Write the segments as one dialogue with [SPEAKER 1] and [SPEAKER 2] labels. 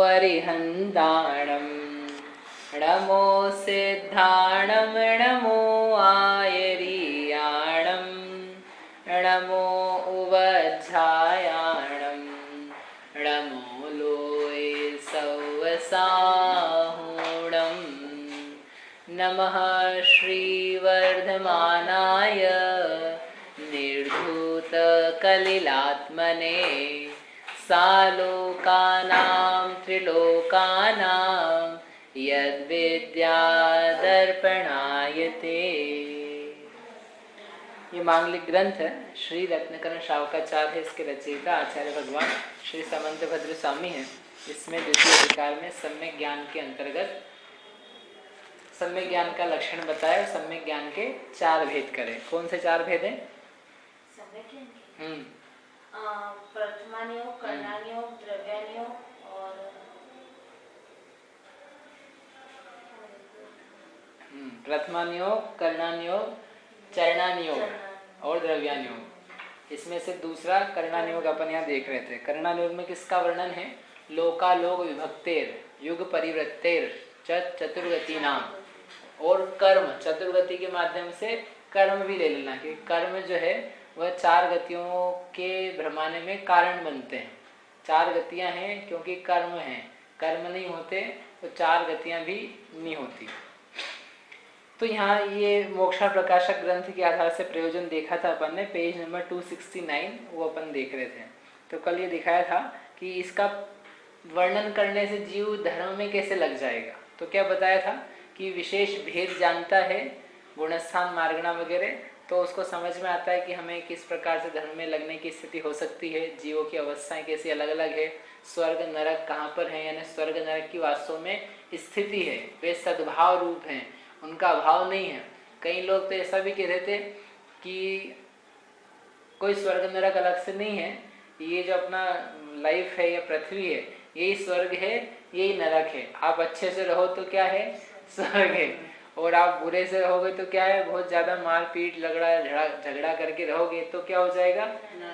[SPEAKER 1] अरिहन्ताणं नमो सिद्धाणं नमो आयरीयाणं नमो उवज्झायाणं नमो लोये सौवसाहुणं नमः श्रीवर्धमानाय निर्धूतकलिलात्मने सालोकानां त्रिलोकानां यद्विद्यादर्पणायते। ये मांगलिक ग्रंथ है, श्री रत्नकरण श्रावकाचार्य है, इसके रचयिता आचार्य भगवान श्री समंतभद्र स्वामी हैं। इसमें द्वितीय अधिकार में सम्यक ज्ञान के अंतर्गत सम्यक ज्ञान का लक्षण बताया और सम्यक ज्ञान के 4 भेद करे। कौन से 4 भेद हैं?
[SPEAKER 2] प्रथमानियोग, कर्णानियोग, द्रव्यानियोग और
[SPEAKER 1] प्रथमानियोग, कर्णानियोग, चरणानियोग और द्रव्यानियोग। इसमें से दूसरा कर्णानियोग अपन यहाँ देख रहे थे। कर्णानियोग में किसका वर्णन है? लोकालोक विभक्तेर युग परिवृत्तेर चतुर्गति नाम, और कर्म चतुर्गति के माध्यम से कर्म भी ले लेना कि कर्म जो है वह 4 गतियों के भ्रमाने में कारण बनते हैं। 4 गतियां हैं क्योंकि कर्म हैं, कर्म नहीं होते तो 4 गतियां भी नहीं होती। तो यहाँ ये मोक्षा प्रकाशक ग्रंथ के आधार से प्रयोजन देखा था अपन ने, पेज नंबर 269 वो अपन देख रहे थे। तो कल ये दिखाया था कि इसका वर्णन करने से जीव धर्म में कैसे लग जाएगा। तो क्या बताया था कि विशेष भेद जानता है, गुणस्थान मार्गणा वगैरह, तो उसको समझ में आता है कि हमें किस प्रकार से धर्म में लगने की स्थिति हो सकती है, जीवों की अवस्थाएं कैसी अलग अलग है, स्वर्ग नरक कहाँ पर है, यानी स्वर्ग नरक की वास्तव में स्थिति है, वे सद्भाव रूप हैं, उनका अभाव नहीं है। कई लोग तो ऐसा भी कह रहे थे कि कोई स्वर्ग नरक अलग से नहीं है, ये जो अपना लाइफ है या पृथ्वी है यही स्वर्ग है, यही नरक है। आप अच्छे से रहो तो क्या है? स्वर्ग है। और आप बुरे से रहोगे तो क्या है? बहुत ज्यादा मारपीट झगड़ा करके रहोगे तो क्या हो जाएगा?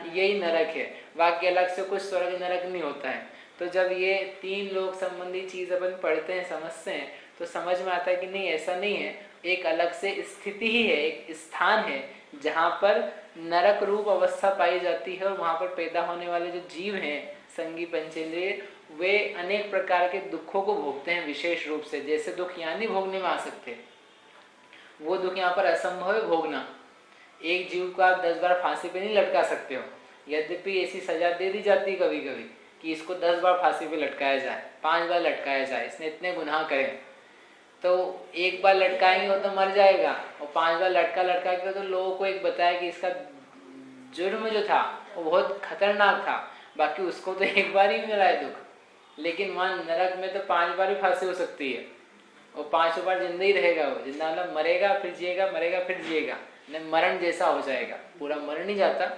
[SPEAKER 1] यही नरक है। बाकी अलग से कुछ स्वर्ग नरक नहीं होता है। तो जब ये 3 लोक संबंधी चीज अपन पढ़ते हैं, समझते हैं, तो समझ में आता है कि नहीं, ऐसा नहीं है। एक अलग से स्थिति ही है, एक स्थान है जहाँ पर नरक रूप अवस्था पाई जाती है, और वहां पर पैदा होने वाले जो जीव हैं संगी पंचेंद्रिय, वे अनेक प्रकार के दुखों को भोगते हैं विशेष रूप से। जैसे दुख यहाँ नहीं भोगने में आ सकते, वो दुख यहाँ पर असंभव है भोगना। एक जीव को आप 10 बार फांसी पे नहीं लटका सकते हो, यद्यपि ऐसी सजा दे दी जाती है कभी कभी कि इसको 10 बार फांसी पे लटकाया जाए, 5 बार लटकाया जाए, इसने इतने गुनाह करे। तो 1 बार लटकाएंगे तो मर जाएगा, और 5 बार लटका के तो लोगों को एक बताया कि इसका जुर्म जो था वो बहुत खतरनाक था, बाकी उसको तो 1 बार ही मिला है दुख। लेकिन वहाँ नरक में तो 5 बार ही फांसी हो सकती है, और 5 बार जिंदा ही रहेगा। वो जिंदा मतलब मरेगा फिर जिएगा, मरेगा फिर जिएगा, मरण जैसा हो जाएगा, पूरा मर नहीं जाता।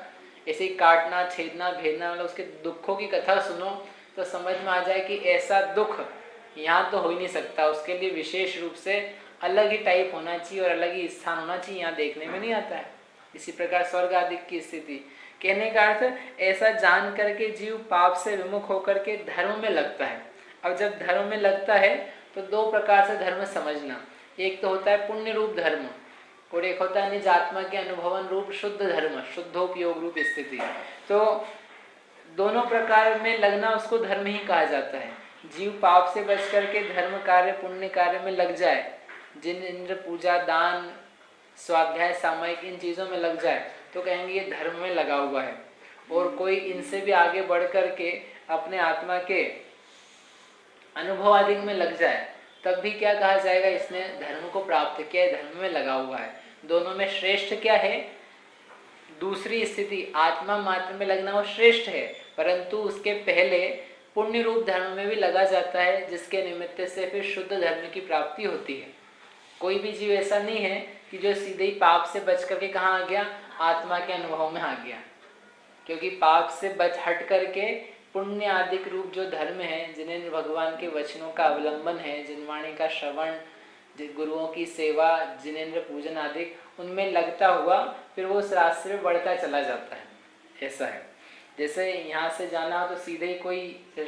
[SPEAKER 1] ऐसे ही काटना, छेदना, भेदना, मतलब उसके दुखों की कथा सुनो तो समझ में आ जाए कि ऐसा दुख यहाँ तो हो ही नहीं सकता। उसके लिए विशेष रूप से अलग ही टाइप होना चाहिए और अलग ही स्थान होना चाहिए, यहाँ देखने में नहीं आता है। इसी प्रकार स्वर्ग आदि की स्थिति, कहने का अर्थ ऐसा जान करके जीव पाप से विमुख होकर के धर्म में लगता है। अब जब धर्म में लगता है तो 2 प्रकार से धर्म समझना। एक तो होता है पुण्य रूप धर्म, और एक होता है निज आत्मा के अनुभवन रूप शुद्ध धर्म, शुद्धोपयोग रूप स्थिति। तो दोनों प्रकार में लगना उसको धर्म ही कहा जाता है। जीव पाप से बच करके धर्म कार्य, पुण्य कार्य में लग जाए, जिन इंद्र पूजा, दान, स्वाध्याय, सामायिक, इन चीजों में लग जाए तो कहेंगे ये धर्म में लगा हुआ है। और कोई इनसे भी आगे बढ़ करके अपने आत्मा के अनुभव आदि में लग जाए, तब भी क्या कहा जाएगा? इसने धर्म को प्राप्त किया, धर्म में लगा हुआ है। दोनों में श्रेष्ठ क्या है? दूसरी स्थिति आत्मा मात्र में लगना वो श्रेष्ठ है, परंतु उसके पहले पुण्य रूप धर्म में भी लगा जाता है, जिसके निमित्त से फिर शुद्ध धर्म की प्राप्ति होती है। कोई भी जीव ऐसा नहीं है कि जो सीधे ही पाप से बच करके कहाँ आ गया? आत्मा के अनुभव में आ गया। क्योंकि पाप से बच हट करके पुण्य आदिक रूप जो धर्म है, जिन्हें भगवान के वचनों का अवलंबन है, जिनवाणी का श्रवण, गुरुओं की सेवा, जिनेंद्र पूजन आदि, उनमें लगता हुआ फिर वो उस रास्ते में बढ़ता चला जाता है। ऐसा है। जैसे यहाँ से जाना हो तो सीधे ही कोई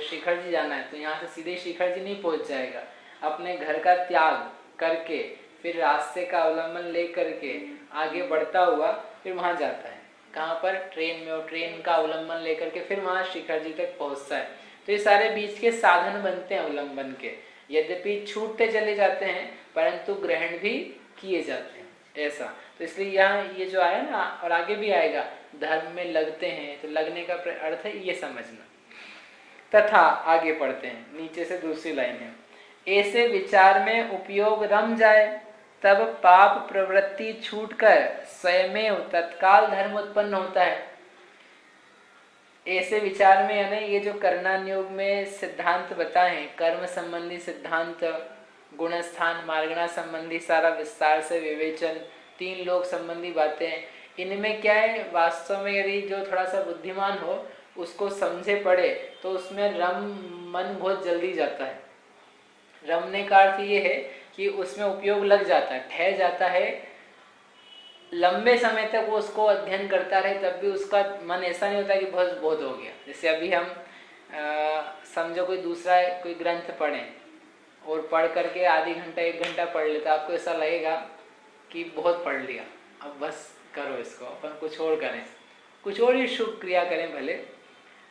[SPEAKER 1] शिखर जी जाना है तो यहाँ से सीधे शिखर जी नहीं पहुँच जाएगा, अपने घर का त्याग करके फिर रास्ते का अवलंबन ले करके आगे बढ़ता हुआ फिर वहाँ जाता है। कहाँ पर? ट्रेन में, और ट्रेन का अवलंबन लेकर के फिर वहाँ शिखर जी तक पहुँचता है। तो ये सारे बीच के साधन बनते हैं अवलंबन के, यद्यपि छूटते चले जाते हैं परंतु ग्रहण भी किए जाते हैं, ऐसा। तो इसलिए यहाँ ये जो आया ना, और आगे भी आएगा, धर्म में लगते हैं, तो लगने का अर्थ है ये समझना। तथा आगे पढ़ते हैं, नीचे से दूसरी लाइन है, ऐसे विचार में उपयोग रम जाए तब पाप प्रवृत्ति छूटकर स्वयमेव तत्काल धर्म उत्पन्न होता है। ऐसे विचार में यानी ये जो कर्णन योग में सिद्धांत बताए हैं, कर्म संबंधी सिद्धांत, गुणस्थान मार्गणा संबंधी सारा विस्तार से विवेचन, 3 लोक संबंधी बातें, इनमें क्या है, वास्तव में यदि जो थोड़ा सा बुद्धिमान हो उसको समझे पड़े तो उसमें रम मन बहुत जल्दी जाता है। रमने का अर्थ ये है कि उसमें उपयोग लग जाता है, ठहर जाता है, लंबे समय तक वो उसको अध्ययन करता रहे तब भी उसका मन ऐसा नहीं होता कि बहुत बहुत हो गया। जैसे अभी हम समझो कोई दूसरा कोई ग्रंथ पढ़ें और पढ़ करके आधी घंटा 1 घंटा पढ़ लेता, आपको ऐसा लगेगा कि बहुत पढ़ लिया, अब बस करो इसको, अपन कुछ और करें, कुछ और ही शुभ क्रिया करें भले।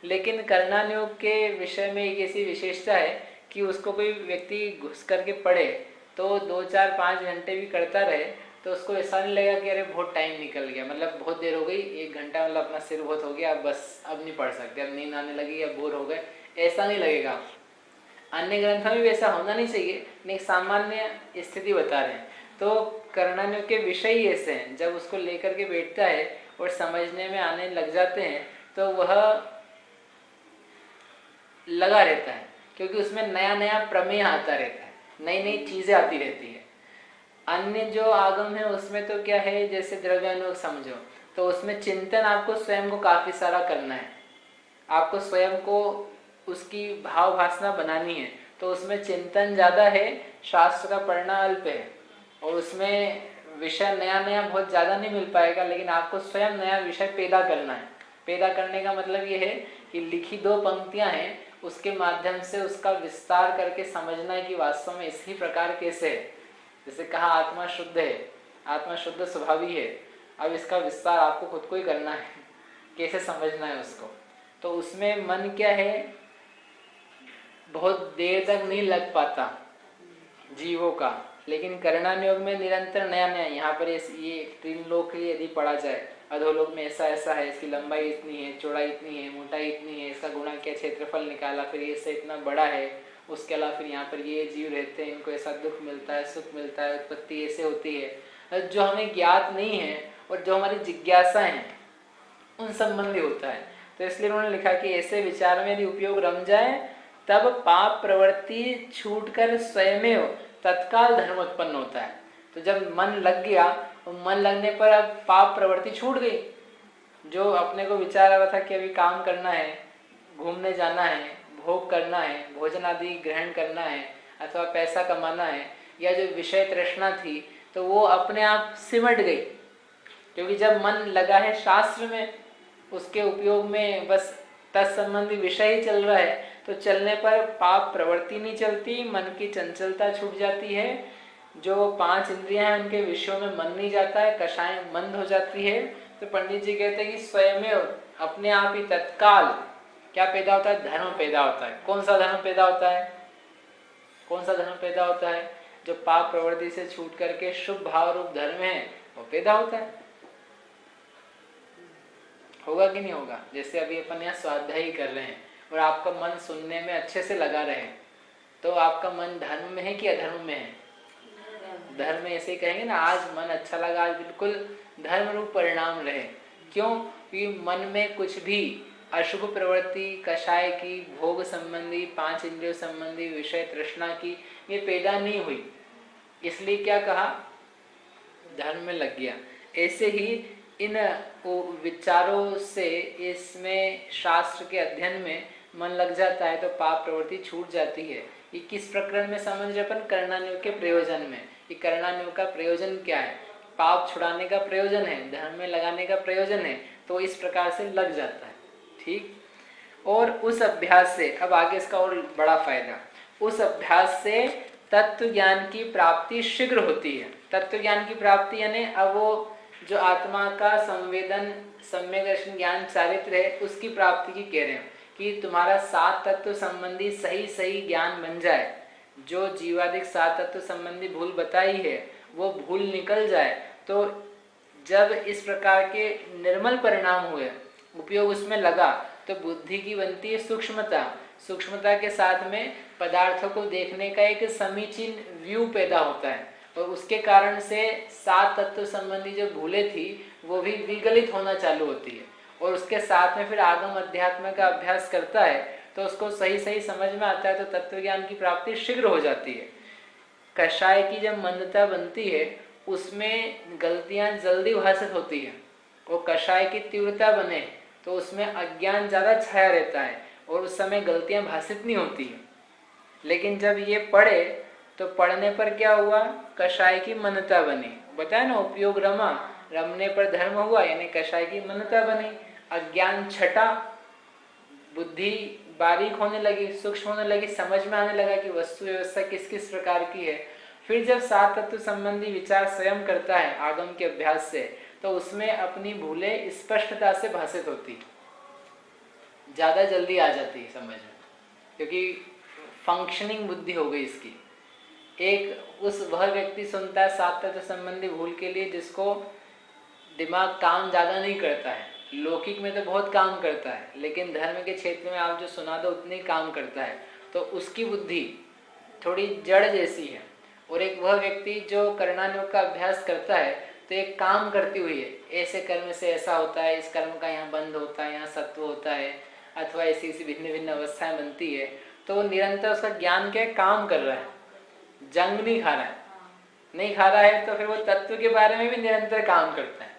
[SPEAKER 1] लेकिन कर्णन योग के विषय में एक ऐसी विशेषता है कि उसको कोई व्यक्ति घुस करके पढ़े तो 2, 4, 5 घंटे भी करता रहे तो उसको ऐसा नहीं लगेगा कि अरे बहुत टाइम निकल गया, मतलब बहुत देर हो गई, 1 घंटा, मतलब अपना सिर बहुत हो गया, अब बस अब नहीं पढ़ सकते, अब नींद आने लगी, अब बोर हो गए, ऐसा नहीं लगेगा। अन्य ग्रंथों में भी ऐसा होना नहीं चाहिए, लेकिन सामान्य स्थिति बता रहे हैं। तो कर्णन योग के विषय ही ऐसे हैं, जब उसको लेकर के बैठता है और समझने में आने लग जाते हैं तो वह लगा रहता है, क्योंकि उसमें नया नया प्रमेय आता रहता है, नई नई चीजें आती रहती है। अन्य जो आगम है उसमें तो क्या है, जैसे द्रव्यानुग समझो तो उसमें चिंतन आपको स्वयं को काफी सारा करना है, आपको स्वयं को उसकी भाव भासना बनानी है, तो उसमें चिंतन ज्यादा है, शास्त्र का पढ़ना अल्प है, और उसमें विषय नया नया बहुत ज्यादा नहीं मिल पाएगा, लेकिन आपको स्वयं नया विषय पैदा करना है। पैदा करने का मतलब ये है कि लिखी 2 पंक्तियां हैं, उसके माध्यम से उसका विस्तार करके समझना है कि वास्तव में इसी प्रकार कैसे है। जैसे कहा आत्मा शुद्ध है, आत्मा शुद्ध स्वभावी है, अब इसका विस्तार आपको खुद को ही करना है, कैसे समझना है उसको। तो उसमें मन क्या है, बहुत देर तक नहीं लग पाता जीवों का, लेकिन कर्णन योग में निरंतर नया नया, यहाँ पर ये 3 लोक यदि पढ़ा जाए, अधोलोक में ऐसा ऐसा है, इसकी लंबाई इतनी है, चौड़ाई इतनी है, मोटाई इतनी है, इसका गुणा क्या, क्षेत्रफल निकाला, फिर ये से इतना बड़ा है, उसके अलावा फिर यहाँ पर ये जीव रहते हैं, इनको ऐसा दुख मिलता है, सुख मिलता है, उत्पत्ति ऐसे होती है, जो हमें ज्ञात नहीं है और जो हमारी जिज्ञासा है उन संबंधी होता है। तो इसलिए उन्होंने लिखा कि ऐसे विचार में यदि उपयोग रम जाए तब पाप प्रवृत्ति छूटकर स्वयमेव तत्काल धर्म उत्पन्न होता है। तो जब मन लग गया, तो मन लगने पर अब पाप प्रवृत्ति छूट गई। जो अपने को विचार आ रहा था कि अभी काम करना है, घूमने जाना है, भोग करना है, भोजन आदि ग्रहण करना है, अथवा पैसा कमाना है, या जो विषय तृष्णा थी, तो वो अपने आप सिमट गई, क्योंकि जब मन लगा है शास्त्र में, उसके उपयोग में, बस तत्संबंधी विषय ही चल रहा है, तो चलने पर पाप प्रवृत्ति नहीं चलती, मन की चंचलता छूट जाती है, जो 5 इंद्रियां हैं उनके विषयों में मन नहीं जाता है, कषाय मंद हो जाती है। तो पंडित जी कहते हैं कि स्वयं अपने आप ही तत्काल क्या पैदा होता है, धर्म पैदा होता है। कौन सा धर्म पैदा होता है, कौन सा धर्म पैदा होता है, जो पाप प्रवृत्ति से छूट करके शुभ भाव रूप धर्म है वो पैदा होता है। होगा कि नहीं होगा? जैसे अभी अपन यहाँ स्वाध्याय कर रहे हैं और आपका मन सुनने में अच्छे से लगा रहे, तो आपका मन धर्म में है कि अधर्म में है? धर्म में ऐसे ही कहेंगे ना, आज मन अच्छा लगा, आज बिल्कुल धर्म रूप परिणाम रहे। क्यों? कि मन में कुछ भी अशुभ प्रवृत्ति, कषाय की, भोग संबंधी, 5 इंद्रियों संबंधी, विषय तृष्णा की, ये पैदा नहीं हुई, इसलिए क्या कहा, धर्म में लग गया। ऐसे ही इन विचारों से इसमें शास्त्र के अध्ययन में मन लग जाता है तो पाप प्रवृत्ति छूट जाती है। ये किस प्रकरण में समझ रहे अपन? कर्णान्योग के प्रयोजन में। ये कर्णान्योग का प्रयोजन क्या है? पाप छुड़ाने का प्रयोजन है, धर्म में लगाने का प्रयोजन है, तो इस प्रकार से लग जाता है। ठीक। और उस अभ्यास से, अब आगे इसका और बड़ा फायदा, उस अभ्यास से तत्व ज्ञान की प्राप्ति शीघ्र होती है। तत्व ज्ञान की प्राप्ति यानी अब वो जो आत्मा का संवेदन, सम्यक दर्शन, ज्ञान, चारित्र है, उसकी प्राप्ति की कह रहे हैं कि तुम्हारा सात तत्व संबंधी सही सही ज्ञान बन जाए। जो जीवादिक सात तत्व संबंधी भूल बताई है वो भूल निकल जाए, तो जब इस प्रकार के निर्मल परिणाम हुए, उपयोग उसमें लगा, तो बुद्धि की बनती है सूक्ष्मता। सूक्ष्मता के साथ में पदार्थों को देखने का एक समीचीन व्यू पैदा होता है, और उसके कारण से सात तत्व संबंधी जो भूलें थी वो भी विगलित होना चालू होती है। और उसके साथ में फिर आगम अध्यात्म का अभ्यास करता है तो उसको सही सही समझ में आता है, तो तत्व ज्ञान की प्राप्ति शीघ्र हो जाती है। कषाय की जब मंदता बनती है उसमें गलतियां जल्दी भाषित होती है, और कषाय की तीव्रता बने तो उसमें अज्ञान ज़्यादा छाया रहता है और उस समय गलतियां भाषित नहीं होती है। लेकिन जब ये पढ़े तो पढ़ने पर क्या हुआ, कषाय की मनता बनी। बताया ना, उपयोग रमा, रमने पर धर्म हुआ, यानी कषाय की मनता बनी। अज्ञान छटा, बुद्धि बारीक होने लगी, सूक्ष्म होने लगी, समझ में आने लगा कि वस्तु व्यवस्था किस किस प्रकार की है। फिर जब सात तत्व संबंधी विचार स्वयं करता है आगम के अभ्यास से, तो उसमें अपनी भूलें स्पष्टता से भाषित होती, ज़्यादा जल्दी आ जाती है समझ में, क्योंकि फंक्शनिंग बुद्धि हो गई इसकी। एक वह व्यक्ति सुनता है सात तत्व संबंधी भूल के लिए जिसको दिमाग काम ज़्यादा नहीं करता है। लौकिक में तो बहुत काम करता है, लेकिन धर्म के क्षेत्र में आप जो सुना दो उतनी काम करता है, तो उसकी बुद्धि थोड़ी जड़ जैसी है। और एक वह व्यक्ति जो कर्णानुयोग का अभ्यास करता है, तो एक काम करती हुई है, ऐसे कर्म से ऐसा होता है, इस कर्म का यहाँ बंध होता है, यहाँ सत्व होता है, अथवा ऐसी ऐसी भिन्न भिन्न अवस्थाएं बनती है, तो निरंतर उसका ज्ञान के काम कर रहा है, जंग नहीं खा रहा है। नहीं खा रहा है तो फिर वो तत्व के बारे में भी निरंतर काम करता है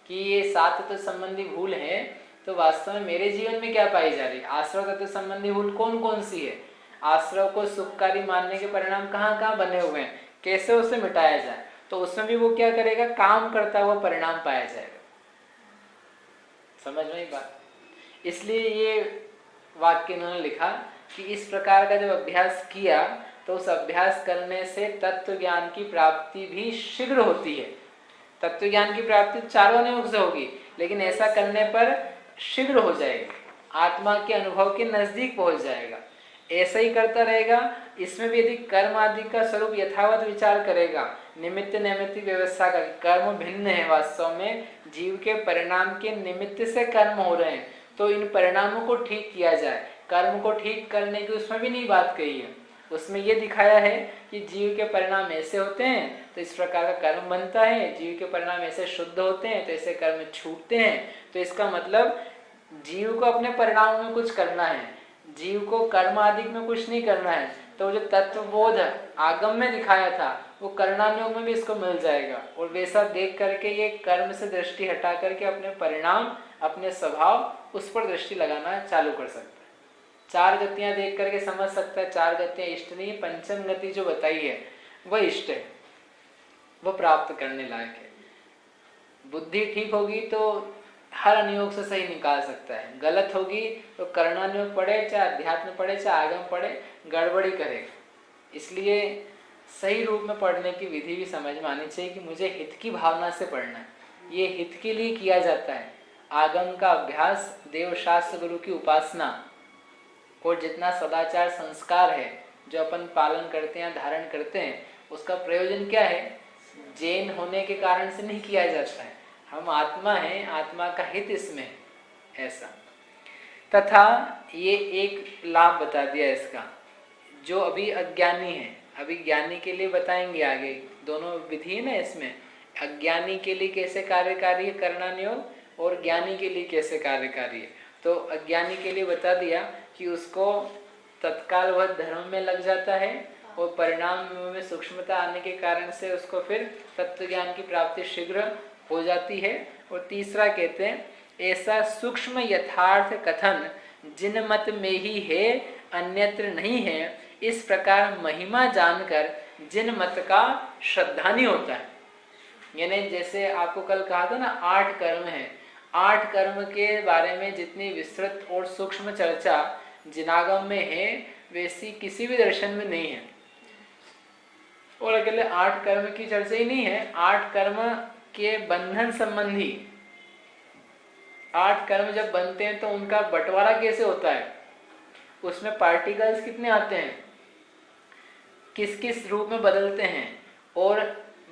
[SPEAKER 1] कि ये सात तत्व संबंधी भूल है, तो वास्तव में मेरे जीवन में क्या पाई जा रही है। आश्रव तत्व संबंधी भूल कौन कौन सी है, आश्रव को सुखकारी मानने के परिणाम कहाँ कहाँ बने हुए हैं, कैसे उसे मिटाया जाए, तो उसमें भी वो क्या करेगा, काम करता हुआ परिणाम पाया जाएगा। समझ में ही बात। इसलिए ये वाक्य इन्होंने लिखा कि इस प्रकार का जब अभ्यास किया तो उस अभ्यास करने से तत्व ज्ञान की प्राप्ति भी शीघ्र होती है। तत्व ज्ञान की प्राप्ति चारों अनुयोग से होगी, लेकिन ऐसा करने पर शीघ्र हो जाएगी, आत्मा के अनुभव के नजदीक पहुंच जाएगा। ऐसा ही करता रहेगा। इसमें भी यदि कर्म आदि का स्वरूप यथावत विचार करेगा, निमित्त नैमित्तिक व्यवस्था का, कर्म भिन्न है, वास्तव में जीव के परिणाम के निमित्त से कर्म हो रहे हैं, तो इन परिणामों को ठीक किया जाए। कर्म को ठीक करने की उसमें भी नहीं बात कही है, उसमें ये दिखाया है कि जीव के परिणाम ऐसे होते हैं तो इस प्रकार का कर्म बनता है, जीव के परिणाम ऐसे शुद्ध होते हैं तो ऐसे कर्म छूटते हैं। तो इसका मतलब जीव को अपने परिणामों में कुछ करना है, जीव को कर्म आदि में कुछ नहीं करना है। तो जो तत्वबोध आगम में दिखाया था वो कर्णानुयोग में भी इसको मिल जाएगा, और वैसा देख करके ये कर्म से दृष्टि हटा करके अपने परिणाम, अपने स्वभाव, उस पर दृष्टि लगाना चालू कर सकता है। चार गतियां देख करके समझ सकता है, चार गतियां इष्ट नहीं, पंचम गति जो बताई है वह इष्ट है, वह प्राप्त करने लायक है। बुद्धि ठीक होगी तो हर अनुयोग से सही निकाल सकता है, गलत होगी तो कर्णानुयोग पढ़े, चाहे अध्यात्म पढ़े, चाहे आगम पढ़े, गड़बड़ी करेगा। इसलिए सही रूप में पढ़ने की विधि भी समझ में आनी चाहिए कि मुझे हित की भावना से पढ़ना है, ये हित के लिए किया जाता है। आगम का अभ्यास, देवशास्त्र गुरु की उपासना और जितना सदाचार संस्कार है जो अपन पालन करते हैं, धारण करते हैं, उसका प्रयोजन क्या है, जैन होने के कारण से नहीं किया जाता है। हम आत्मा हैं, आत्मा का हित इसमें है, ऐसा। तथा ये एक लाभ बता दिया इसका, जो अभी अज्ञानी है, अभी ज्ञानी के लिए बताएंगे आगे, दोनों विधि है ना इसमें। अज्ञानी के लिए कैसे कार्यकारी है कर्णानुयोग, और ज्ञानी के लिए कैसे कार्यकारी है। तो अज्ञानी के लिए बता दिया कि उसको तत्काल वह धर्म में लग जाता है, और परिणाम में सूक्ष्मता आने के कारण से उसको फिर तत्व ज्ञान की प्राप्ति शीघ्र हो जाती है। और तीसरा कहते हैं, ऐसा सूक्ष्म यथार्थ कथन जिन मत में ही है, अन्यत्र नहीं है, इस प्रकार महिमा जानकर जिन मत का श्रद्धानी होता है। यानी जैसे आपको कल कहा था ना, 8 कर्म हैं, 8 कर्म के बारे में जितनी विस्तृत और सूक्ष्म चर्चा जिनागम में है वैसी किसी भी दर्शन में नहीं है। और अकेले 8 कर्म की चर्चा ही नहीं है, 8 कर्म के बंधन संबंधी 8 कर्म जब बनते हैं तो उनका बंटवारा कैसे होता है, उसमें पार्टिकल्स कितने आते हैं, किस किस रूप में बदलते हैं, और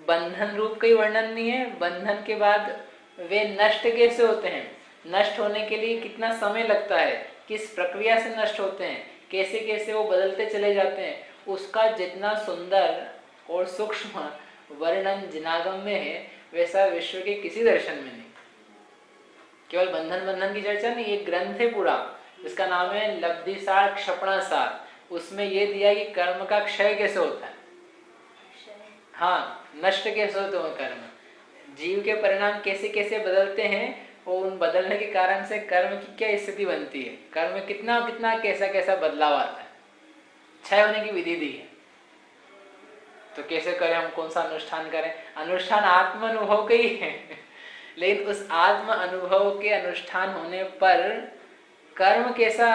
[SPEAKER 1] बंधन रूप का ही वर्णन नहीं है, बंधन के बाद वे नष्ट कैसे होते हैं, नष्ट होने के लिए कितना समय लगता है, किस प्रक्रिया से नष्ट होते हैं, कैसे कैसे वो बदलते चले जाते हैं, उसका जितना सुंदर और सूक्ष्म वर्णन जिनागम में है वैसा विश्व के किसी दर्शन में नहीं। केवल बंधन की चर्चा नहीं, एक ग्रंथ है पूरा जिसका नाम है लब्धिसार क्षपणासार, उसमें ये दिया कि कर्म का क्षय कैसे होता है, हाँ नष्ट कैसे होते हैं कर्म, जीव के परिणाम कैसे कैसे बदलते हैं और उन बदलने के कारण से कर्म की क्या स्थिति बनती है, कर्म में कितना कितना कैसा कैसा बदलाव आता है, क्षय होने की विधि दी है। तो कैसे करें, हम कौन सा अनुष्ठान करें, अनुष्ठान आत्म अनुभव का ही है लेकिन उस आत्म अनुभव के अनुष्ठान होने पर कर्म कैसा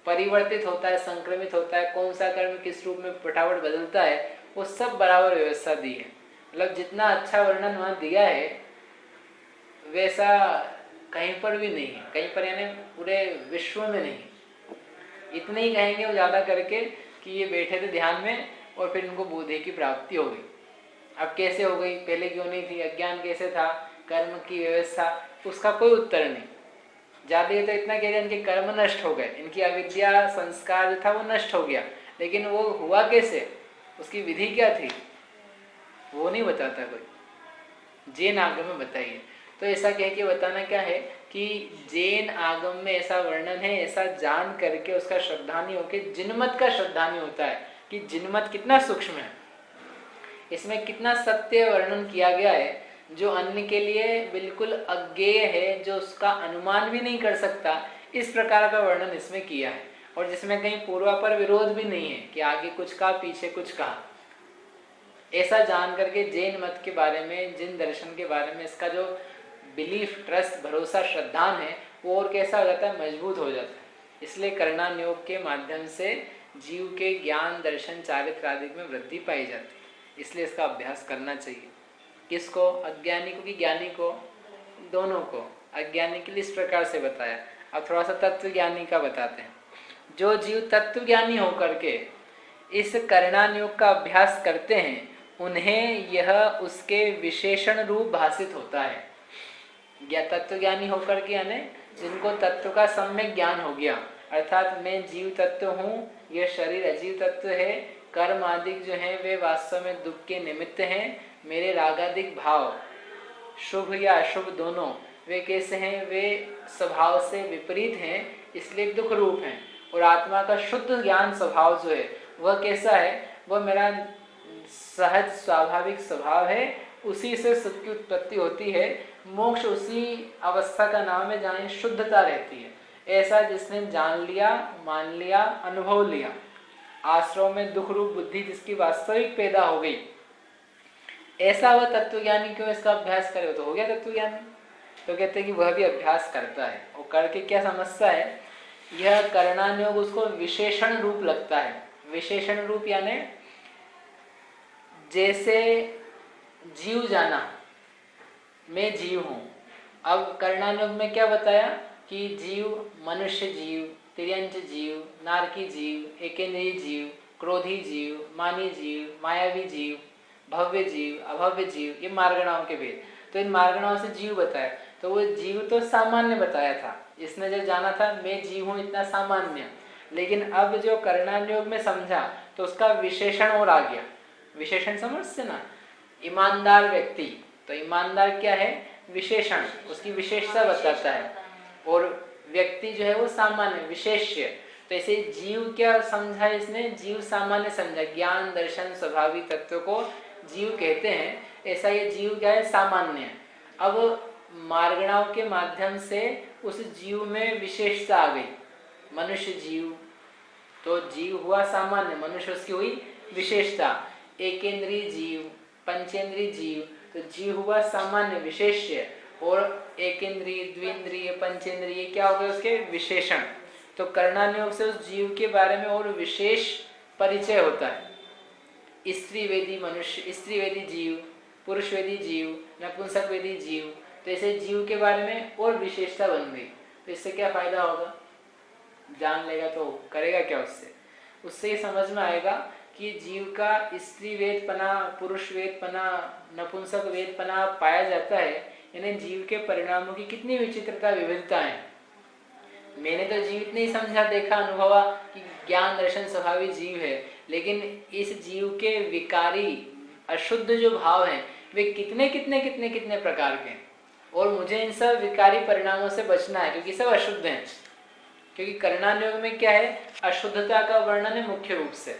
[SPEAKER 1] परिवर्तित होता है, संक्रमित होता है, कौन सा कर्म किस रूप में फटाफट बदलता है, वो सब बराबर व्यवस्था दी है। मतलब जितना अच्छा वर्णन वहां दिया है वैसा कहीं पर भी नहीं है, कहीं पर यानी पूरे विश्व में नहीं। इतने ही कहेंगे वो ज्यादा करके कि ये बैठे थे ध्यान में और फिर उनको बुद्धि की प्राप्ति हो गई। अब कैसे हो गई, पहले क्यों नहीं थी, अज्ञान कैसे था, कर्म की व्यवस्था, उसका कोई उत्तर नहीं। ज्यादा तो इतना कह दिया इनके कर्म नष्ट हो गए, इनकी अविद्या संस्कार जो था वो नष्ट हो गया, लेकिन वो हुआ कैसे, उसकी विधि क्या थी, वो नहीं बताता कोई। जैन आगम में बताइए। तो ऐसा कह के बताना क्या है कि जैन आगम में ऐसा वर्णन है, ऐसा जान करके उसका श्रद्धानी होके जिनमत का श्रद्धानी होता है कि जिनमत कितना सूक्ष्म है, इसमें कितना सत्य वर्णन किया गया है जो अन्य के लिए बिल्कुल अज्ञेय है, जो उसका अनुमान भी नहीं कर सकता, इस प्रकार का वर्णन इसमें किया है। और जिसमें कहीं पूर्वापर विरोध भी नहीं है कि आगे कुछ कहा पीछे कुछ कहा। ऐसा जान करके जैन मत के बारे में, जिन दर्शन के बारे में इसका जो बिलीफ, ट्रस्ट, भरोसा, श्रद्धान है वो और कैसा हो जाता है, मजबूत हो जाता है। इसलिए करणान योग के माध्यम से जीव के ज्ञान, दर्शन, चारित्र आदि में वृद्धि पाई जाती है। इसलिए इसका अभ्यास करना चाहिए। किसको, अज्ञानी को कि ज्ञानी को, दोनों को। अज्ञानी के लिए इस प्रकार से बताया। अब थोड़ा सा तत्व ज्ञानी का बताते हैं। जो जीव तत्व ज्ञानी होकर के इस करणान योग का अभ्यास करते हैं उन्हें यह उसके विशेषण रूप भासित होता है। तत्व ज्ञानी होकर के यानी जिनको तत्व का सम्यक ज्ञान हो गया, अर्थात मैं जीव तत्व हूँ, यह शरीर अजीव तत्व है, कर्म आदि जो है वे वास्तव में दुख के निमित्त हैं, मेरे रागादिक भाव शुभ या अशुभ दोनों वे कैसे हैं, वे स्वभाव से विपरीत हैं, इसलिए दुख रूप हैं। और आत्मा का शुद्ध ज्ञान स्वभाव जो है वह कैसा है, वह मेरा सहज स्वाभाविक स्वभाव है, उसी से सुख की उत्पत्ति होती है, मोक्ष उसी अवस्था का नाम है जहाँ शुद्धता रहती है। ऐसा जिसने जान लिया, मान लिया, अनुभव लिया, आश्रम में दुख रूप बुद्धि जिसकी वास्तविक पैदा हो गई, ऐसा वह तत्वज्ञानी क्यों इसका अभ्यास करे, तो हो गया तत्वज्ञानी। तो कहते हैं कि वह भी अभ्यास करता है और करके क्या समझता है, यह करणान योग उसको विशेषण रूप लगता है। विशेषण रूप यानी जैसे जीव जाना, मैं जीव हूं। अब करणान योग में क्या बताया कि जीव, मनुष्य जीव, तिर्यंच जीव, नारकी जीव, एकेंद्रीय जीव, क्रोधी जीव, मानी जीव, मायावी जीव, भव्य जीव, अभव्य जीव, ये मार्गणाओं के भेद। तो इन मार्गणाओं से जीव बताया, तो वो जीव तो सामान्य बताया था, इसने जो जाना था मैं जीव हूँ इतना सामान्य, लेकिन अब जो करणान योग में समझा तो उसका विशेषण और आ गया। विशेषण समझते ना, ईमानदार व्यक्ति, तो ईमानदार क्या है, विशेषण, उसकी विशेषता बताता है, और व्यक्ति जो है वो सामान्य, विशेष्य। तो ऐसे जीव क्या समझा इसने, जीव सामान्य समझा, ज्ञान, दर्शन, स्वभाविक तत्व को जीव कहते हैं, ऐसा ये जीव क्या है, सामान्य। अब मार्गणाओं के माध्यम से उस जीव में विशेषता आ गई, मनुष्य जीव, तो जीव हुआ सामान्य, मनुष्य उसकी हुई विशेषता। एकेंद्रीय जीव, पंचेंद्रीय जीव, तो जीव हुआ सामान्य विशेष्य, और एक इंद्रिय, द्विंद्रिय, पंचेंद्रिय क्या हो गए उसके विशेषण। तो कर्णानुयोग से उस जीव के बारे में और विशेष परिचय होता है। स्त्रीवेदी मनुष्य, स्त्रीवेदी जीव, पुरुषवेदी जीव, नपुंसकवेदी जीव, तो ऐसे जीव के बारे में और विशेषता बन गई। तो इससे क्या फायदा होगा, जान लेगा तो करेगा क्या उससे। उससे ये समझ में आएगा कि जीव का स्त्री वेदपना, पुरुष वेदपना, नपुंसक वेदपना पाया जाता है, यानी जीव के परिणामों की कितनी विचित्रता, विविधता है। मैंने तो जीव इतने ही समझा, देखा, अनुभवा कि ज्ञान दर्शन स्वभावी जीव है, लेकिन इस जीव के विकारी अशुद्ध जो भाव हैं वे कितने कितने कितने कितने प्रकार के हैं। और मुझे इन सब विकारी परिणामों से बचना है क्योंकि सब अशुद्ध हैं। क्योंकि कर्णानुयोग में क्या है, अशुद्धता का वर्णन है मुख्य रूप से।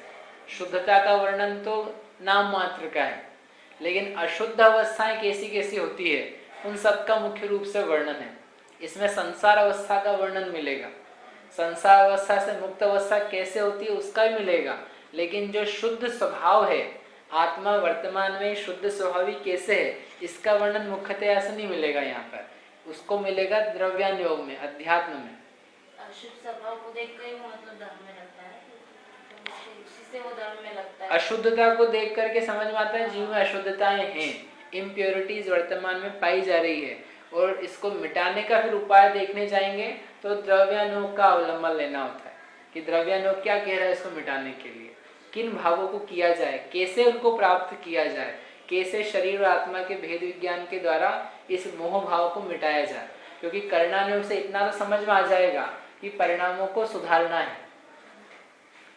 [SPEAKER 1] शुद्धता का वर्णन तो नाम मात्र का है, लेकिन अशुद्ध अवस्थाएं कैसी कैसी होती है उन सब का मुख्य रूप से वर्णन है। इसमें संसार अवस्था का वर्णन मिलेगा, संसार अवस्था से मुक्त अवस्था कैसे होती है उसका भी मिलेगा, लेकिन जो शुद्ध स्वभाव है, आत्मा वर्तमान में शुद्ध स्वभावी कैसे है, इसका वर्णन मुख्यतः ऐसा नहीं मिलेगा यहाँ पर। उसको मिलेगा द्रव्यानुयोग में, अध्यात्म में।
[SPEAKER 2] अशुद्ध स्वभाव को देख कर मतलब धर्म में लगता है, उसी से वो धर्म में लगता है।
[SPEAKER 1] अशुद्धता को देख करके समझ में आता है जीव में अशुद्धताएं हैं, इम्प्योरिटीज वर्तमान में पाई जा रही है, और इसको मिटाने का फिर उपाय देखने जाएंगे तो द्रव्यानुयोग का अवलंबन लेना होता है कि द्रव्यानुयोग क्या कह रहा है इसको मिटाने के लिए, किन भावों को किया जाए, कैसे उनको प्राप्त किया जाए, कैसे शरीर और आत्मा के भेद विज्ञान के द्वारा इस मोह भाव को मिटाया जाए। क्योंकि कर्णानुयोग से इतना तो समझ में आ जाएगा कि परिणामों को सुधारना है,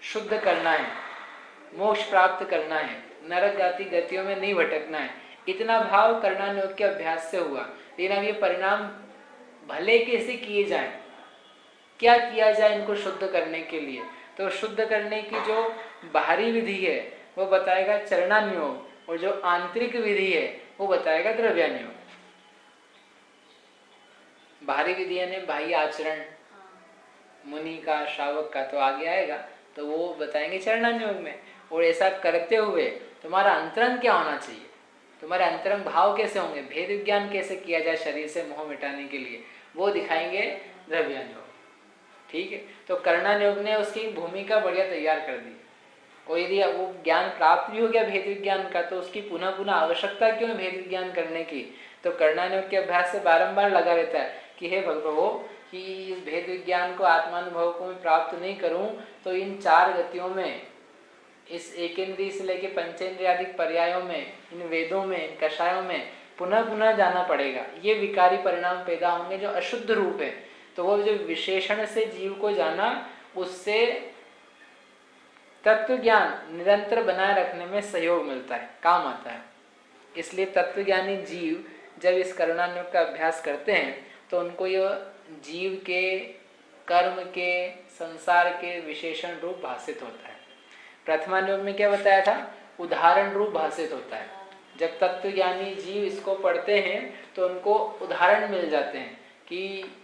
[SPEAKER 1] शुद्ध करना है, मोक्ष प्राप्त करना है, नरक जाति गतियों में नहीं भटकना है। इतना भाव कर्णानुयोग के अभ्यास से हुआ। लेकिन अब ये परिणाम भले कैसे किए जाएं, क्या किया जाए इनको शुद्ध करने के लिए, तो शुद्ध करने की जो बाहरी विधि है वो बताएगा चरणानुयोग, और जो आंतरिक विधि है वो बताएगा द्रव्यानुयोग। बाहरी विधि यानी बाह्य आचरण मुनि का, श्रावक का तो आगे आएगा, तो वो बताएंगे चरणानुयोग में। और ऐसा करते हुए तुम्हारा अंतरंग क्या होना चाहिए, तुम्हारे अंतरंग भाव कैसे होंगे, भेद विज्ञान कैसे किया जाए शरीर से मोह मिटाने के लिए, वो दिखाएंगे द्रव्यानुयोग। ठीक है, तो कर्णानुयोग ने उसकी भूमिका बढ़िया तैयार कर दी। और यदि वो ज्ञान प्राप्त भी हो गया भेद विज्ञान का, तो उसकी पुनः पुनः आवश्यकता क्यों है भेद विज्ञान करने की। तो कर्णानुयोग के अभ्यास से बारंबार लगा रहता है कि हे भगवो, कि इस भेद विज्ञान को, आत्मानुभव को मैं प्राप्त नहीं करूं तो इन चार गतियों में, इस एकेंद्रिय से लेके पंचेंद्रियादिक पर्यायों में, इन वेदों में, कषायों में पुनः पुनः जाना पड़ेगा। ये विकारी परिणाम पैदा होंगे जो अशुद्ध रूप है। तो वो जो विशेषण से जीव को जाना, उससे तत्व ज्ञान निरंतर बनाए रखने में सहयोग मिलता है, काम आता है। इसलिए तत्वज्ञानी जीव जब इस कर्णानुयोग का अभ्यास करते हैं तो उनको यह जीव के, कर्म के, संसार के विशेषण रूप भाषित होता है। प्रथमानुयोग में क्या बताया था, उदाहरण रूप भाषित होता है। जब तत्वज्ञानी जीव इसको पढ़ते हैं तो उनको उदाहरण मिल जाते हैं कि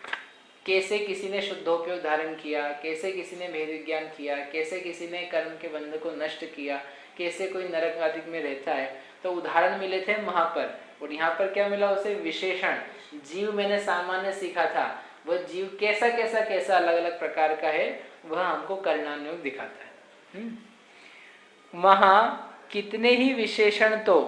[SPEAKER 1] कैसे किसी ने शुद्धोपयोग धारण किया, कैसे किसी ने भेद विज्ञान किया, कैसे किसी ने कर्म के बंध को नष्ट किया, कैसे कोई नरक आदि में रहता है। तो उदाहरण मिले थे वहां पर, और यहाँ पर क्या मिला उसे, विशेषण। जीव मैंने सामान्य सीखा था, वह जीव कैसा कैसा कैसा अलग अलग प्रकार का है वह हमको कर्णानुयोग दिखाता है। वहाँ कितने ही विशेषण, तो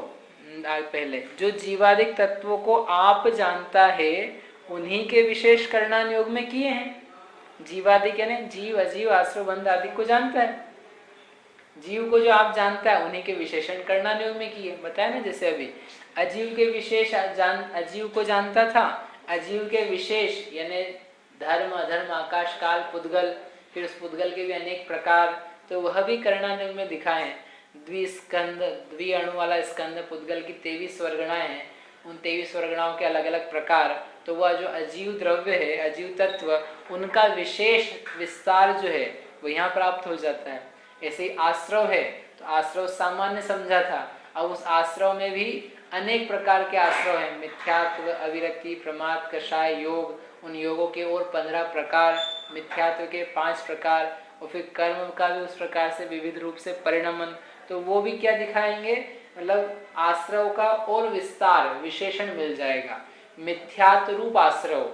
[SPEAKER 1] पहले जो जीवादिक तत्वों को आप जानता है उन्हीं के विशेष कर्णानुयोग में किए हैं। जीवादिक यानी जीव, अजीव, आश्रव, बंध आदि को जानता है। जीव को जो आप जानता है उन्हीं के विशेषण कर्णानुयोग में किए, बताया ना। जैसे अभी अजीव के विशेष अजीव को जानता था, अजीव के विशेष यानी धर्म, अधर्म, आकाश, काल, पुद्गल, फिर उस पुद्गल के भी अनेक प्रकार, तो वह भी कर्णानुयोग में दिखाए। द्विस्कंद, द्वि अणु वाला स्कंद पुद्गल की 23 वर्गणाएं हैं, उन 23 वर्गणाओं के अलग अलग प्रकार। तो वह जो अजीव द्रव्य है, अजीव तत्व, उनका विशेष विस्तार जो है वो यहाँ प्राप्त हो जाता है। ऐसे ही आश्रव है, तो आश्रव सामान्य समझा था, अब उस आश्रव में भी अनेक प्रकार के आश्रव हैं, मिथ्यात्व, अविरक्ति, प्रमाद, कषाय, योग, उन योगों के और 15 प्रकार, मिथ्यात्व के 5 प्रकार, और फिर कर्म का भी उस प्रकार से विविध रूप से परिणमन। तो वो भी क्या दिखाएंगे, मतलब आश्रव का और विस्तार, विशेषण मिल जाएगा मिथ्यात्व रूप आश्रव,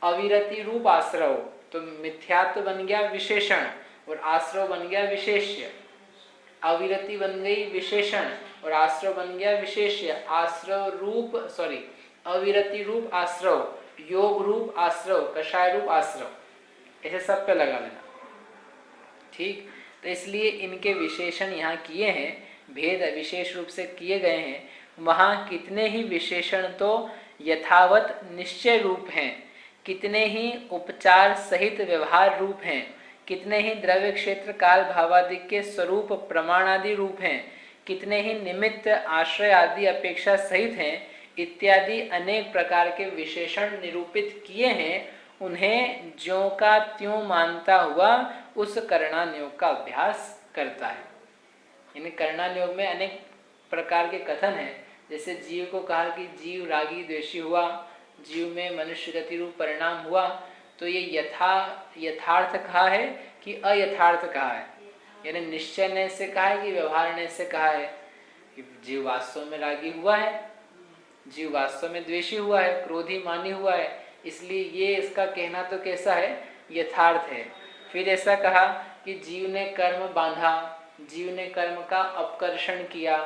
[SPEAKER 1] अविरति रूप आश्रव। तो मिथ्यात्व बन गया विशेषण और आश्रव बन गया विशेष्य। अविरति बन गई विशेषण और आश्रव बन गया विशेष्य। आश्रव रूप अविरति रूप आश्रव, योग रूप आश्रव, कषाय रूप आश्रव, ऐसे सब पे लगा लेना। ठीक, तो इसलिए इनके विशेषण यहाँ किए हैं, भेद विशेष रूप से किए गए हैं। वहाँ कितने ही विशेषण तो यथावत निश्चय रूप हैं, कितने ही उपचार सहित व्यवहार रूप हैं, कितने ही द्रव्य क्षेत्र काल भावादि के स्वरूप प्रमाण आदि रूप हैं, कितने ही निमित्त आश्रय आदि अपेक्षा सहित हैं, इत्यादि अनेक प्रकार के विशेषण निरूपित किए हैं। उन्हें ज्यों का त्यों मानता हुआ उस कर्णानुयोग का अभ्यास करता है। इन कर्णानुयोग में अनेक प्रकार के कथन हैं। जैसे जीव को कहा कि जीव रागी द्वेषी हुआ, जीव में मनुष्य गति रूप परिणाम हुआ, तो ये यथार्थ कहा है कि अयथार्थ कहा है, यानी निश्चय ने से कहा है कि व्यवहार ने से कहा है कि जीव वास्तव में रागी हुआ है, जीव वास्तव में द्वेषी हुआ है, क्रोधी मानी हुआ है, इसलिए ये इसका कहना तो कैसा है, यथार्थ है। फिर ऐसा कहा कि जीव ने कर्म बांधा, जीव ने कर्म का अपकर्षण किया,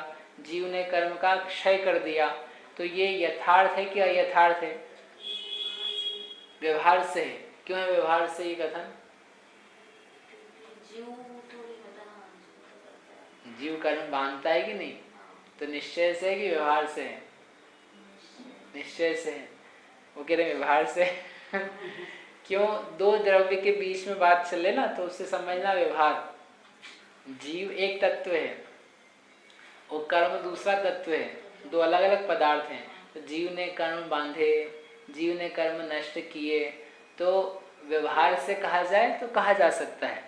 [SPEAKER 1] जीव ने कर्म का क्षय कर दिया, तो ये यथार्थ है कि अयथार्थ है? व्यवहार से है। क्यों है व्यवहार से ये कथन? जीव कर्म बांधता है कि नहीं? तो निश्चय से है कि व्यवहार से है? निश्चय से है। वो कह रहे व्यवहार से क्यों? दो द्रव्य के बीच में बात चले ना, तो उससे समझना व्यवहार। जीव एक तत्व है और कर्म दूसरा तत्व है, दो अलग अलग पदार्थ हैं। तो जीव ने कर्म बांधे, जीव ने कर्म नष्ट किए, तो व्यवहार से कहा जाए तो कहा जा सकता है।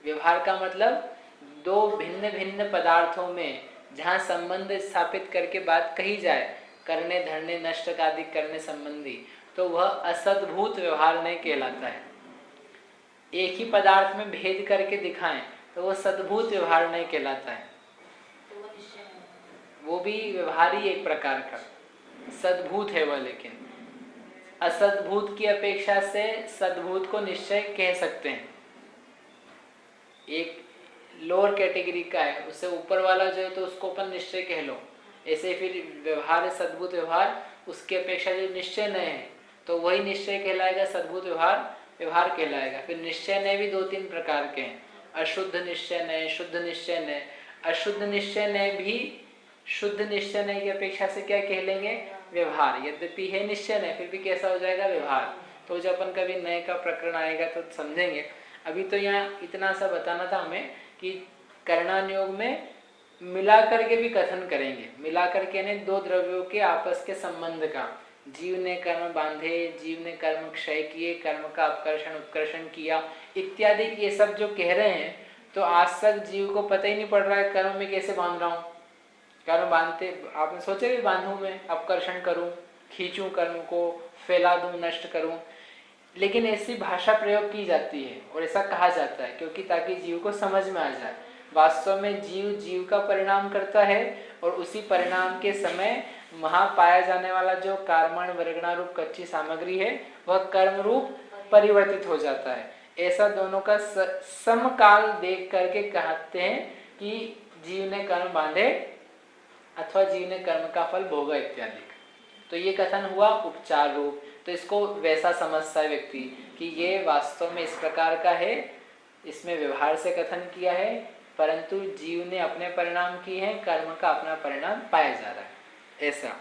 [SPEAKER 1] व्यवहार का मतलब दो भिन्न भिन्न पदार्थों में जहाँ संबंध स्थापित करके बात कही जाए, करने धरने नष्ट आदि करने संबंधी, तो वह असद्भूत व्यवहार नहीं कहलाता है। एक ही पदार्थ में भेद करके दिखाएं तो वह सद्भूत व्यवहार नहीं कहलाता है। वो भी व्यवहार ही एक प्रकार का सद्भूत है वह, लेकिन असद्भूत की अपेक्षा से सद्भूत को निश्चय कह सकते हैं। एक लोअर कैटेगरी का है, उससे ऊपर वाला जो है तो उसको अपन निश्चय कह लो। ऐसे फिर व्यवहार है सद्भूत व्यवहार, उसकी अपेक्षा जो निश्चय नय है तो वही निश्चय कहलाएगा, सद्भूत व्यवहार व्यवहार कहलाएगा। फिर निश्चय नय भी दो तीन प्रकार के हैं, अशुद्ध निश्चय नय, शुद्ध निश्चय नय। अशुद्ध निश्चय नय भी शुद्ध निश्चय नय की अपेक्षा से क्या कह लेंगे, व्यवहार। यद्यपि है निश्चय नय, फिर भी कैसा हो जाएगा, व्यवहार। तो जब अपन कभी नय का प्रकरण आएगा तो समझेंगे। अभी तो यहाँ इतना सा बताना था हमें कि कर्णानुयोग में मिला करके भी कथन करेंगे। मिला करके यानी दो द्रव्यों के आपस के संबंध का। जीव ने कर्म बांधे, जीव ने कर्म क्षय किए, कर्म का अपकर्षण उत्कर्षण किया इत्यादि, ये सब जो कह रहे हैं, तो आज तक जीव को पता ही नहीं पड़ रहा है कर्म में कैसे बांध रहा हूँ। कर्म बांधते आपने सोचा भी बांधूं मैं, अपकर्षण करूं, खींचूं कर्म को, फैला दूं, नष्ट करूं, लेकिन ऐसी भाषा प्रयोग की जाती है और ऐसा कहा जाता है क्योंकि ताकि जीव को समझ में आ जाए। वास्तव में जीव जीव का परिणाम करता है और उसी परिणाम के समय वहाँ पाया जाने वाला जो कार्मण वर्गणा रूप कच्ची सामग्री है वह कर्म रूप परिवर्तित हो जाता है। ऐसा दोनों का समकाल देख करके कहते हैं कि जीव ने कर्म बांधे अथवा जीव ने कर्म का फल भोगा इत्यादि। तो ये कथन हुआ उपचार रूप। तो इसको वैसा समझता है व्यक्ति कि ये वास्तव में इस प्रकार का है, इसमें व्यवहार से कथन किया है, परंतु जीव ने अपने परिणाम किए हैं, कर्म का अपना परिणाम पाया जा रहा है। ऐसा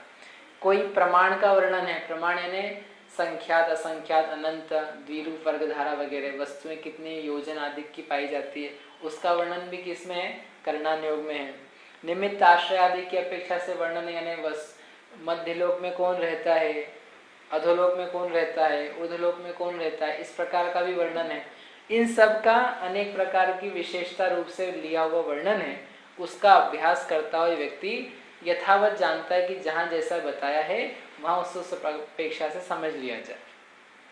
[SPEAKER 1] कोई प्रमाण का वर्णन है, प्रमाण यानी संख्यात असंख्यात अनंत द्विरूप वर्गधारा वगैरह वस्तुएं कितनी योजन आदि की पाई जाती है, उसका वर्णन भी किसमें है, कर्णानुयोग में है। निमित्त आश्रय आदि की अपेक्षा से वर्णन यानी मध्यलोक में कौन रहता है, अधोलोक में कौन रहता है, ऊर्ध्वलोक में कौन रहता है, इस प्रकार का भी वर्णन है। इन सब का अनेक प्रकार की विशेषता रूप से लिया हुआ वर्णन है। उसका अभ्यास करता हुआ व्यक्ति यथावत जानता है कि जहाँ जैसा बताया है वहाँ उस अपेक्षा से समझ लिया जाए।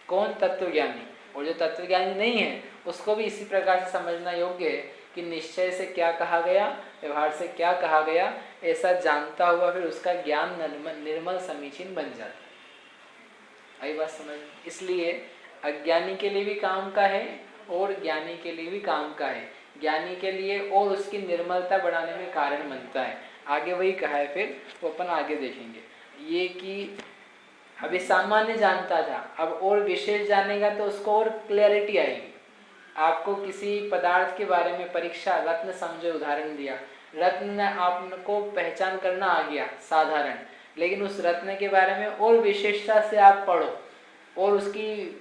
[SPEAKER 1] कौन तत्वज्ञानी, और जो तत्वज्ञानी नहीं है उसको भी इसी प्रकार से समझना योग्य है कि निश्चय से क्या कहा गया, व्यवहार से क्या कहा गया, ऐसा जानता हुआ फिर उसका ज्ञान निर्मल समीचीन बन जाता है। आई बात समझ? इसलिए अज्ञानी के लिए भी काम का है और ज्ञानी के लिए भी काम का है। ज्ञानी के लिए और उसकी निर्मलता बढ़ाने में कारण बनता है। आगे वही कहा है, फिर वो अपन आगे देखेंगे। ये कि अभी सामान्य जानता था, अब और विशेष जानेगा तो उसको और क्लैरिटी आएगी। आपको किसी पदार्थ के बारे में परीक्षा, रत्न समझो, उदाहरण दिया, रत्न आपको पहचान करना आ गया साधारण, लेकिन उस रत्न के बारे में और विशेषता से आप पढ़ो और उसकी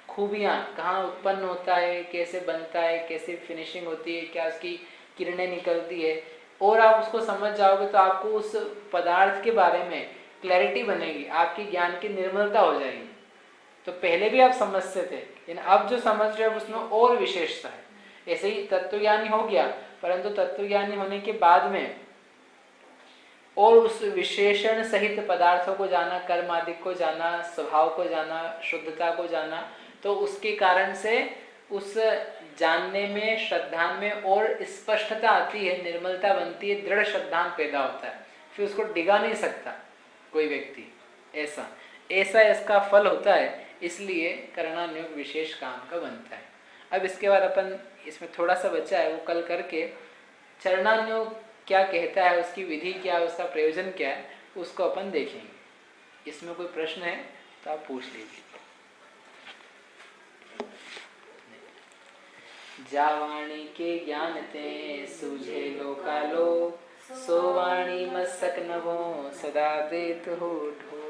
[SPEAKER 1] खूबियाँ, कहाँ उत्पन्न होता है, कैसे बनता है, कैसे फिनिशिंग होती है, क्या उसकी किरणें निकलती है, और आप उसको समझ जाओगे तो आपको उस पदार्थ के बारे में क्लैरिटी बनेगी, आपकी ज्ञान की निर्मलता हो जाएगी। तो पहले भी आप समझते थे, लेकिन अब जो समझ रहे हो उसमें और विशेषता है। ऐसे ही तत्वज्ञानी हो गया, परंतु तत्वज्ञानी होने के बाद में और उस विशेषण सहित पदार्थों को जाना, कर्म आदि को जाना, स्वभाव को जाना, शुद्धता को जाना, तो उसके कारण से उस जानने में, श्रद्धा में और स्पष्टता आती है, निर्मलता बनती है, दृढ़ श्रद्धा पैदा होता है, फिर उसको डिगा नहीं सकता कोई व्यक्ति। ऐसा इसका फल होता है, इसलिए करणानुयोग विशेष काम का बनता है। अब इसके बाद अपन, इसमें थोड़ा सा बचा है, वो कल करके चरणानुयोग क्या कहता है, उसकी विधि क्या है, उसका प्रयोजन क्या है, उसको अपन देखेंगे। इसमें कोई प्रश्न है तो आप पूछ लीजिए। जावाणी के ज्ञान ते सूझे लोकालो, सो वाणी मस्तक नभो सदा देत हो ढो।